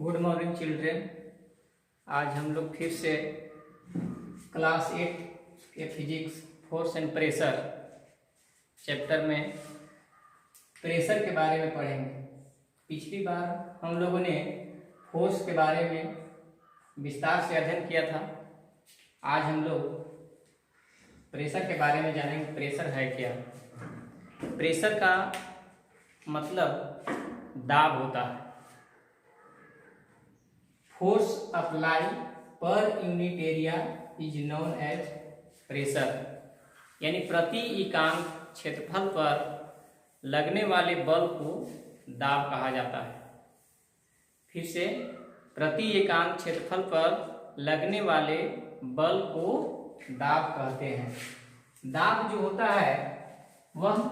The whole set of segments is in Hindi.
Good morning children. आज हम लोग फिर से क्लास 8 के physics force and pressure chapter में प्रेशर के बारे में पढ़ेंगे। पिछली बार हम लोगों ने फोर्स के बारे में विस्तार से अध्ययन किया था। आज हम लोग प्रेशर के बारे में जानेंगे। प्रेशर है क्या? प्रेशर का मतलब दाब होता है। Force apply per unit area is known as pressure, यानी प्रति इकाई क्षेत्रफल पर लगने वाले बल को दाब कहा जाता है। फिर से, प्रति इकाई क्षेत्रफल पर लगने वाले बल को दाब कहते हैं। दाब जो होता है वह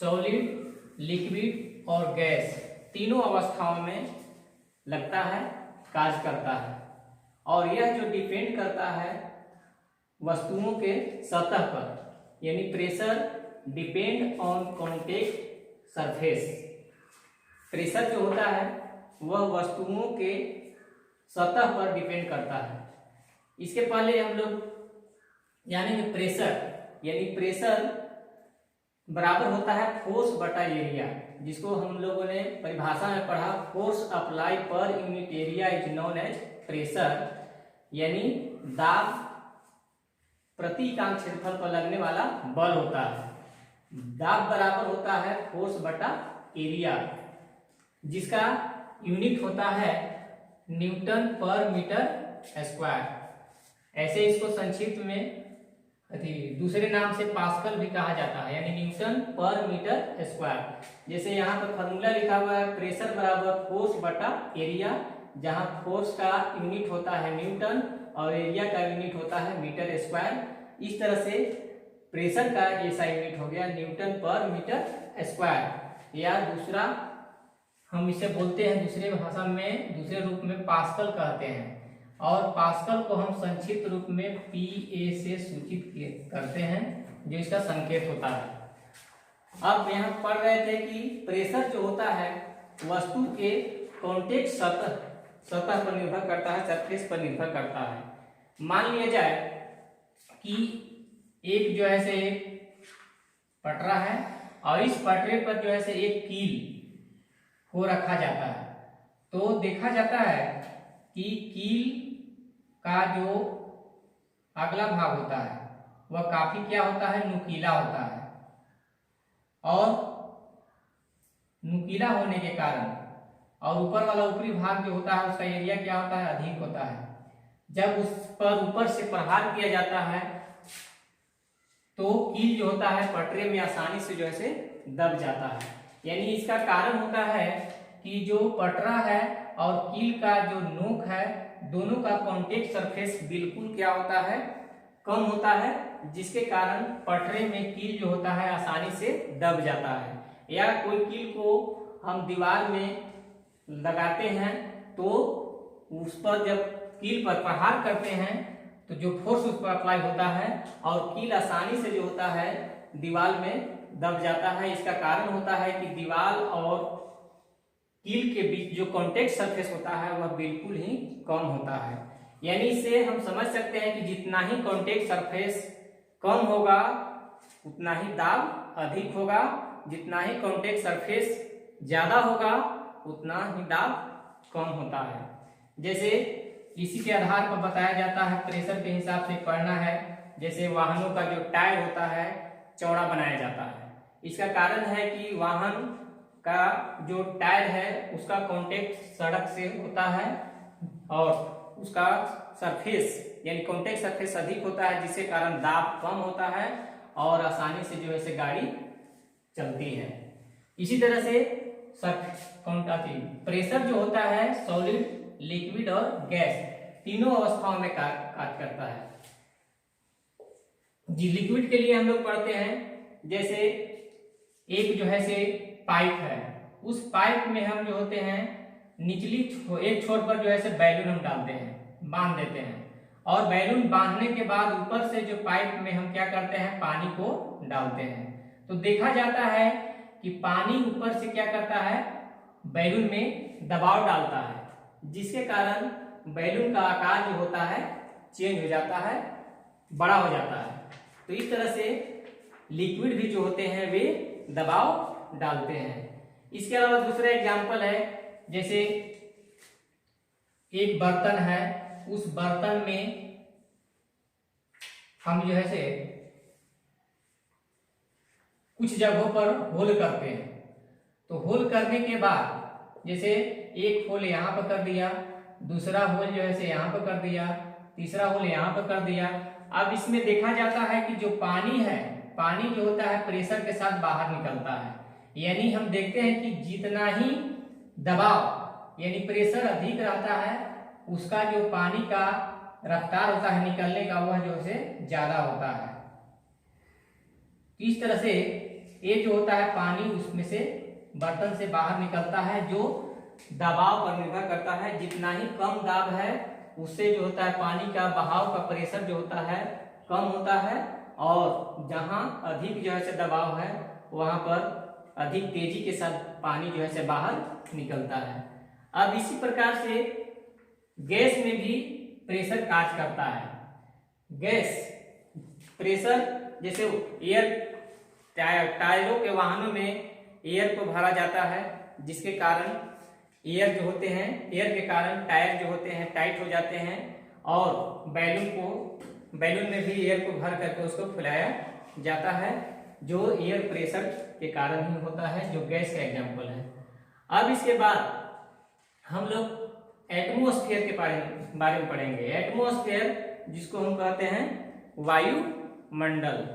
सॉलिड, लिक्विड और गैस तीनों अवस्थाओं में लगता है, कार्य करता है, और यह जो डिपेंड करता है वस्तुओं के सतह पर, यानी pressure depend on contact surface. Pressure जो होता है वह वस्तुओं के सतह पर डिपेंड करता है। इसके पहले हम लोग जानेंगे प्रेशर, यानी प्रेशर बराबर होता है फोर्स बटा एरिया, जिसको हम लोगों ने परिभाषा में पढ़ा। Force apply per unit area is known as pressure, यानी दाब प्रति इकाई क्षेत्रफल पर लगने वाला बल होता है। दाब बराबर होता है फोर्स बटा एरिया, जिसका यूनिट होता है न्यूटन पर मीटर स्क्वायर। ऐसे इसको संक्षिप्त में दूसरे नाम से पास्कल भी कहा जाता है, यानी न्यूटन पर मीटर स्क्वायर। जैसे यहाँ पर फॉर्मूला लिखा हुआ है प्रेशर बराबर फोर्स बटा एरिया, जहाँ फोर्स का यूनिट होता है न्यूटन और एरिया का यूनिट होता है मीटर स्क्वायर। इस तरह से प्रेशर का ऐसा यूनिट हो गया न्यूटन पर मीटर स्क्वायर, या दूसरा हम इसे बोलते हैं दूसरे भाषा में, दूसरे रूप में पास्कल कहते हैं, और पास्कल को हम संक्षिप्त रूप में PA से सूचित करते हैं, जो इसका संकेत होता है। अब यहाँ पढ़ रहे थे कि प्रेशर जो होता है वस्तु के कॉन्टेक्ट सतह पर निर्भर करता है, सरफेस पर निर्भर करता है। मान लिया जाए कि एक जो है से एक पटरा है, और इस पटरे पर जो है से एक कील को रखा जाता है, तो देखा जाता है कि कील का जो अगला भाग होता है वह काफी क्या होता है, नुकीला होता है, और नुकीला होने के कारण और ऊपर वाला ऊपरी भाग जो होता है उसका एरिया क्या होता है, अधिक होता है। जब उस पर ऊपर से प्रहार किया जाता है तो कील जो होता है पटरे में आसानी से जो है दब जाता है। यानी इसका कारण होता है कि जो पटरा है और कील का जो नोक है, दोनों का कॉन्टेक्ट सरफेस बिल्कुल क्या होता है, कम होता है, जिसके कारण पटरे में कील जो होता है आसानी से दब जाता है। या कोई कील को हम दीवार में लगाते हैं तो उस पर जब कील पर प्रहार करते हैं तो जो फोर्स उस पर अप्लाई होता है और कील आसानी से जो होता है दीवार में दब जाता है। इसका कारण होता है कि दीवार और कील के बीच जो कॉन्टेक्ट सरफेस होता है वह बिल्कुल ही कम होता है। यानी इससे हम समझ सकते हैं कि जितना ही कॉन्टेक्ट सरफेस कम होगा उतना ही दाब अधिक होगा, जितना ही कॉन्टेक्ट सरफेस ज्यादा होगा उतना ही दाब कम होता है। जैसे इसी के आधार पर बताया जाता है, प्रेशर के हिसाब से पढ़ना है। जैसे वाहनों का जो टायर होता है चौड़ा बनाया जाता है। इसका कारण है कि वाहन का जो टायर है उसका कांटेक्ट सड़क से होता है और उसका सरफेस यानी कांटेक्ट सरफेस अधिक होता है, जिसके कारण दाब कम होता है और आसानी से जो है गाड़ी चलती है। इसी तरह से प्रेशर जो होता है सॉलिड, लिक्विड और गैस तीनों अवस्थाओं में कार्य करता है। जी लिक्विड के लिए हम लोग पढ़ते हैं, जैसे एक जो है से पाइप है, उस पाइप में हम जो होते हैं निचली एक छोर पर जो है से बैलून हम डालते हैं, बांध देते हैं, और बैलून बांधने के बाद ऊपर से जो पाइप में हम क्या करते हैं, पानी को डालते हैं। तो देखा जाता है कि पानी ऊपर से क्या करता है, बैलून में दबाव डालता है, जिसके कारण बैलून का आकार जो होता है चेंज हो जाता है, बड़ा हो जाता है। तो इस तरह से लिक्विड भी जो होते हैं वे दबाव डालते हैं। इसके अलावा दूसरा एग्जाम्पल है, जैसे एक बर्तन है, उस बर्तन में हम जो है से कुछ जगहों पर होल करते हैं। तो होल करने के बाद जैसे एक होल यहाँ पर कर दिया, दूसरा होल जो है से यहाँ पर कर दिया, तीसरा होल यहाँ पर कर दिया। अब इसमें देखा जाता है कि जो पानी है, पानी जो होता है प्रेशर के साथ बाहर निकलता है। यानी हम देखते हैं कि जितना ही दबाव यानी प्रेशर अधिक रहता है, उसका जो पानी का रफ्तार होता है निकलने का, वह जो है ज्यादा होता है। इस तरह से ये जो होता है पानी उसमें से बर्तन से बाहर निकलता है, जो दबाव पर निर्भर करता है। जितना ही कम दाब है उससे जो होता है पानी का बहाव का प्रेशर जो होता है कम होता है, और जहां अधिक जो है दबाव है वहां पर अधिक तेजी के साथ पानी जो है बाहर निकलता है। अब इसी प्रकार से गैस में भी प्रेशर कार्य करता है। गैस प्रेशर, जैसे एयर टायरों के वाहनों में एयर को भरा जाता है, जिसके कारण एयर जो होते हैं, एयर के कारण टायर जो होते हैं टाइट हो जाते हैं, और बैलून में भी एयर को भर करके उसको फुलाया जाता है, जो एयर प्रेशर के कारण ही होता है, जो गैस का एग्जाम्पल है। अब इसके बाद हम लोग एटमॉस्फेयर के बारे में पढ़ेंगे। एटमॉस्फेयर जिसको हम कहते हैं वायुमंडल,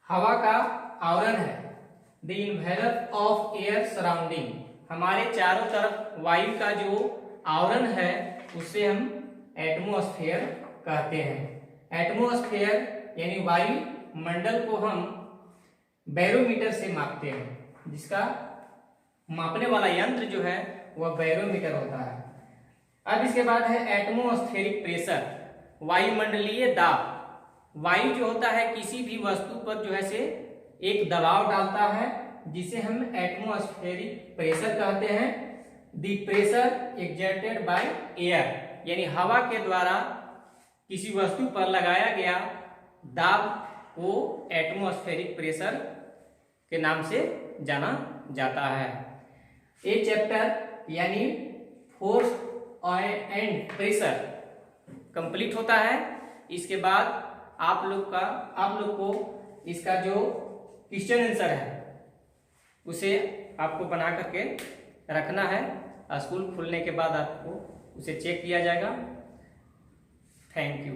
हवा का आवरण है। The envelope of air surrounding, हमारे चारों तरफ वायु का जो आवरण है उसे हम एटमॉस्फेयर कहते हैं। एटमॉस्फेयर यानी वायुमंडल को हम बैरोमीटर से मापते हैं, जिसका मापने वाला यंत्र जो है वह बैरोमीटर होता है। अब इसके बाद है एटमॉस्फेरिक प्रेशर, वायुमंडलीय दाब। वायु जो होता है किसी भी वस्तु पर जो है से एक दबाव डालता है, जिसे हम एटमॉस्फेरिक प्रेशर कहते हैं। The pressure exerted by air, यानी हवा के द्वारा किसी वस्तु पर लगाया गया दाब को एटमॉस्फेरिक प्रेशर के नाम से जाना जाता है। ये चैप्टर यानी फोर्स एंड प्रेशर कंप्लीट होता है। इसके बाद आप लोग को इसका जो क्वेश्चन आंसर है उसे आपको बना करके रखना है। स्कूल खुलने के बाद आपको उसे चेक किया जाएगा। Thank you.